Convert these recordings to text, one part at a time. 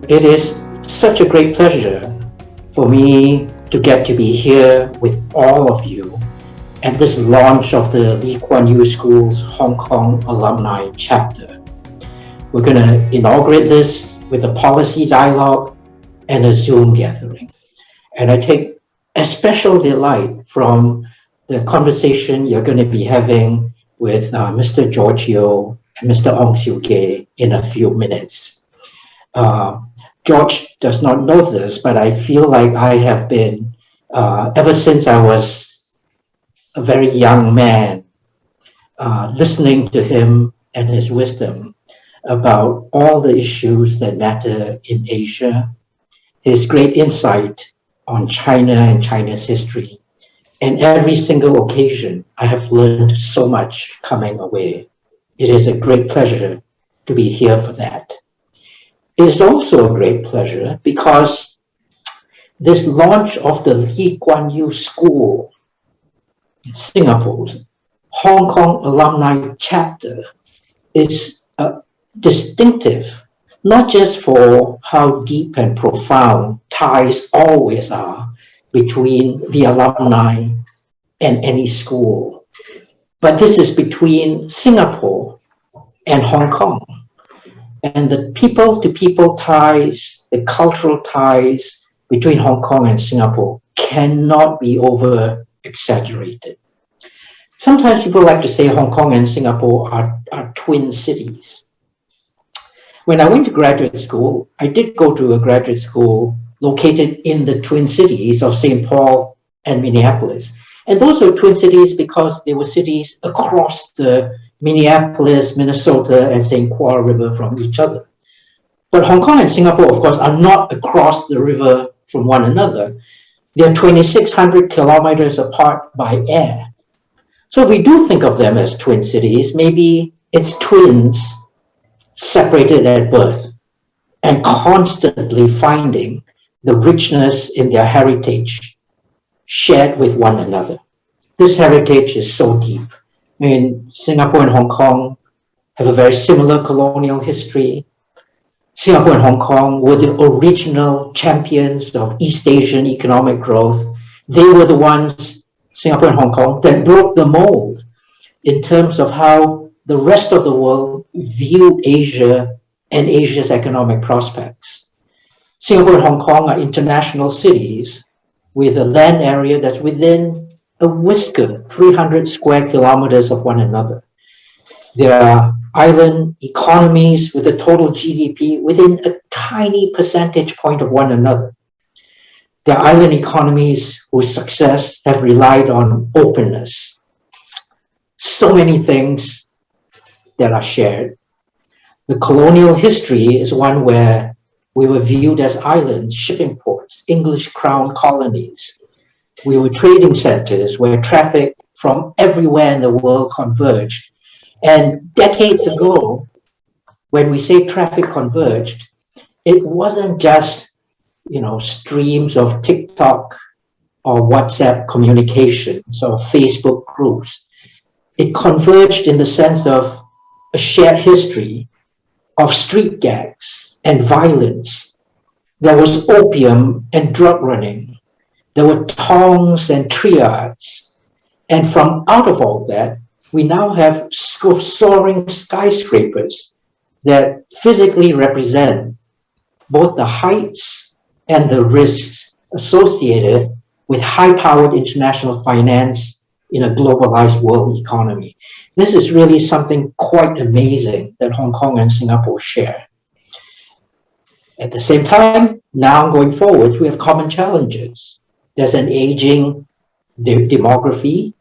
It is such a great pleasure for me to get to be here with all of you at this launch of the Lee Kuan Yew School's Hong Kong Alumni chapter. We're going to inaugurate this with a policy dialogue and a Zoom gathering. And I take a special delight from the conversation you're going to be having with Mr. George Yeo and Mr. Ong Siew Kei in a few minutes. George does not know this, but I feel like I have been, ever since I was a very young man, listening to him and his wisdom about all the issues that matter in Asia, his great insight on China and China's history. And every single occasion, I have learned so much coming away. It is a great pleasure to be here for that. It is also a great pleasure because this launch of the Lee Kuan Yew School in Singapore's Hong Kong Alumni chapter is distinctive, not just for how deep and profound ties always are between the alumni and any school, but this is between Singapore and Hong Kong. And the people-to-people ties, the cultural ties between Hong Kong and Singapore cannot be over-exaggerated. Sometimes people like to say Hong Kong and Singapore are twin cities. When I went to graduate school, I did go to a graduate school located in the twin cities of St. Paul and Minneapolis. And those were twin cities because they were cities across the Minneapolis, Minnesota, and St. Croix River from each other. But Hong Kong and Singapore, of course, are not across the river from one another. They're 2,600 kilometers apart by air. So if we do think of them as twin cities, maybe it's twins separated at birth and constantly finding the richness in their heritage shared with one another. This heritage is so deep. I mean, Singapore and Hong Kong have a very similar colonial history. Singapore and Hong Kong were the original champions of East Asian economic growth. They were the ones, Singapore and Hong Kong, that broke the mold in terms of how the rest of the world viewed Asia and Asia's economic prospects. Singapore and Hong Kong are international cities with a land area that's within a whisker, 300 square kilometers of one another. There are island economies with a total GDP within a tiny percentage point of one another. There are island economies whose success have relied on openness. So many things that are shared. The colonial history is one where we were viewed as islands, shipping ports, English crown colonies. We were trading centers where traffic from everywhere in the world converged. And decades ago, when we say traffic converged, it wasn't just, streams of TikTok or WhatsApp communications or Facebook groups. It converged in the sense of a shared history of street gangs and violence. There was opium and drug running. There were tongs and triads. And from out of all that, we now have soaring skyscrapers that physically represent both the heights and the risks associated with high-powered international finance in a globalized world economy. This is really something quite amazing that Hong Kong and Singapore share. At the same time, now going forward, we have common challenges. There's an aging demography.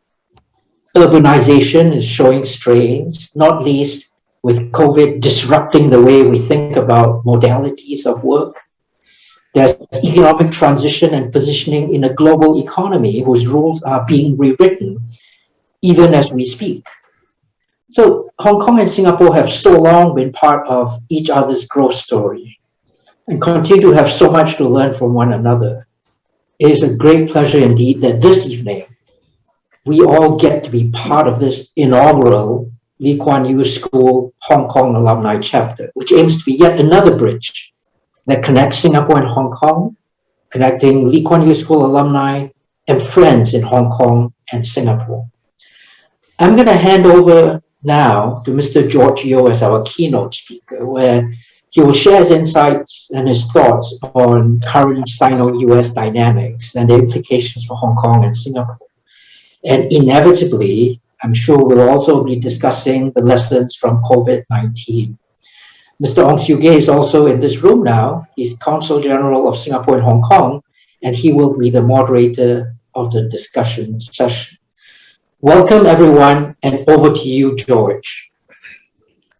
Urbanization is showing strains, not least with COVID disrupting the way we think about modalities of work. There's economic transition and positioning in a global economy whose rules are being rewritten even as we speak. So Hong Kong and Singapore have so long been part of each other's growth story and continue to have so much to learn from one another. It is a great pleasure indeed that this evening we all get to be part of this inaugural Lee Kuan Yew School Hong Kong Alumni Chapter, which aims to be yet another bridge that connects Singapore and Hong Kong, connecting Lee Kuan Yew School alumni and friends in Hong Kong and Singapore. I'm going to hand over now to Mr. George Yeo as our keynote speaker, where he will share his insights and his thoughts on current Sino-US dynamics and the implications for Hong Kong and Singapore. And inevitably, I'm sure we'll also be discussing the lessons from COVID-19. Mr. Ong Siew is also in this room now. He's Consul-General of Singapore and Hong Kong, and he will be the moderator of the discussion session. Welcome, everyone, and over to you, George.